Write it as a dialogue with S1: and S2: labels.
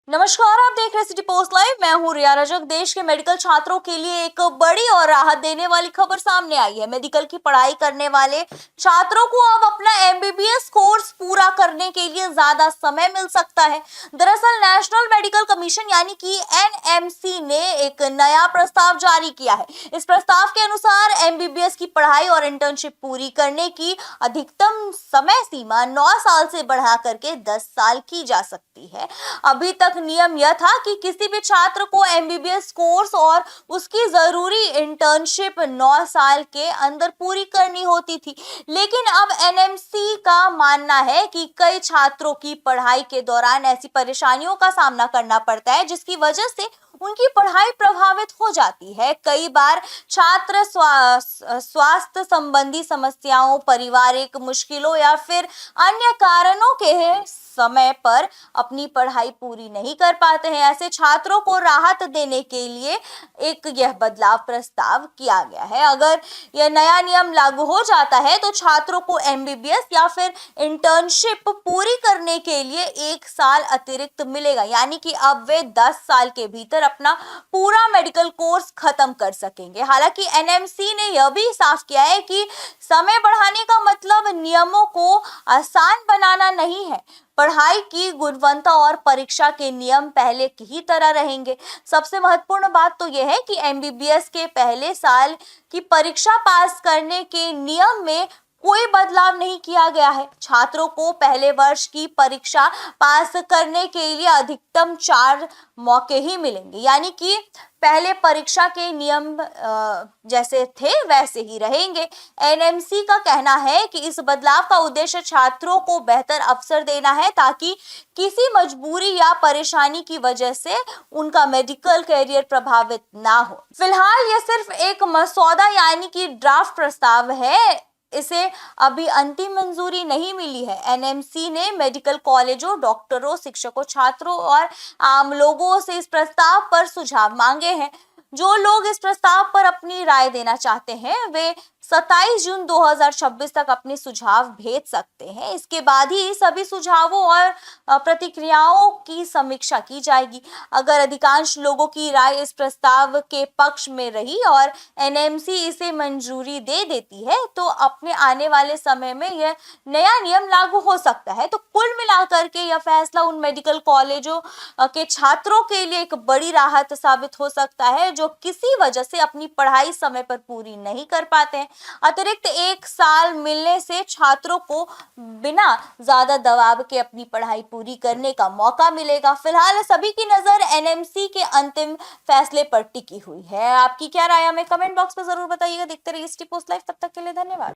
S1: नमस्कार, आप देख रहे हैं सिटी पोस्ट लाइव। मैं हूं रिया रजक। देश के मेडिकल छात्रों के लिए एक बड़ी और राहत देने वाली खबर सामने आई है। मेडिकल की पढ़ाई करने वाले छात्रों को अब अपना एमबीबीएस कोर्स पूरा करने के लिए ज्यादा समय मिल सकता है। दरअसल नेशनल मेडिकल कमीशन यानी कि एनएमसी ने एक नया प्रस्ताव जारी किया है। इस प्रस्ताव के अनुसार एमबीबीएस की पढ़ाई और इंटर्नशिप पूरी करने की अधिकतम समय सीमा 9 साल से बढ़ा करके 10 साल की जा सकती है। अभी तक नियम यह था कि किसी भी छात्र को एमबीबीएस कोर्स और उसकी जरूरी इंटर्नशिप 9 साल के अंदर पूरी करनी होती थी, लेकिन अब एनएमसी का मानना है कि कई छात्रों की पढ़ाई के दौरान ऐसी परेशानियों का सामना करना पड़ता है जिसकी वजह से उनकी पढ़ाई प्रभावित हो जाती है। कई बार छात्र स्वास्थ्य संबंधी समस्याओं, पारिवारिक मुश्किलों या फिर अन्य कारणों के समय पर अपनी पढ़ाई पूरी नहीं कर पाते हैं। ऐसे छात्रों को राहत देने के लिए यह बदलाव प्रस्ताव किया गया है। अगर यह नया नियम लागू हो जाता है तो छात्रों को एमबीबीएस या फिर इंटर्नशिप पूरी करने के लिए 1 साल अतिरिक्त मिलेगा, यानी कि अब वे 10 साल के भीतर अपना पूरा मेडिकल कोर्स खत्म कर सकेंगे। हालांकि एनएमसी ने यह भी साफ किया है कि समय बढ़ाने का मतलब नियमों को आसान बनाना नहीं है। पढ़ाई की गुणवत्ता और परीक्षा के नियम पहले की ही तरह रहेंगे। सबसे महत्वपूर्ण बात तो यह है कि एमबीबीएस के पहले साल की परीक्षा पास करने के नियम में कोई बदलाव नहीं किया गया है। छात्रों को पहले वर्ष की परीक्षा पास करने के लिए अधिकतम 4 मौके ही मिलेंगे, यानी कि पहले परीक्षा के नियम जैसे थे वैसे ही रहेंगे। एनएमसी का कहना है कि इस बदलाव का उद्देश्य छात्रों को बेहतर अवसर देना है ताकि किसी मजबूरी या परेशानी की वजह से उनका मेडिकल करियर प्रभावित ना हो। फिलहाल यह सिर्फ एक मसौदा यानी कि ड्राफ्ट प्रस्ताव है, इसे अभी अंतिम मंजूरी नहीं मिली है। एनएमसी ने मेडिकल कॉलेजों, डॉक्टरों, शिक्षकों, छात्रों और आम लोगों से इस प्रस्ताव पर सुझाव मांगे हैं। जो लोग इस प्रस्ताव पर अपनी राय देना चाहते हैं वे 27 जून 2026 तक अपने सुझाव भेज सकते हैं। इसके बाद ही सभी सुझावों और प्रतिक्रियाओं की समीक्षा की जाएगी। अगर अधिकांश लोगों की राय इस प्रस्ताव के पक्ष में रही और एनएमसी इसे मंजूरी दे देती है तो अपने आने वाले समय में यह नया नियम लागू हो सकता है। तो कुल मिलाकर के यह फैसला उन मेडिकल कॉलेजों के छात्रों के लिए एक बड़ी राहत साबित हो सकता है जो किसी वजह से अपनी पढ़ाई समय पर पूरी नहीं कर पाते हैं। अतिरिक्त 1 साल मिलने से छात्रों को बिना ज्यादा दबाव के अपनी पढ़ाई पूरी करने का मौका मिलेगा। फिलहाल सभी की नजर एनएमसी के अंतिम फैसले पर टिकी हुई है। आपकी क्या राय है हमें कमेंट बॉक्स में जरूर बताइएगा। देखते रहिए सिटी पोस्ट लाइव। तब तक के लिए धन्यवाद।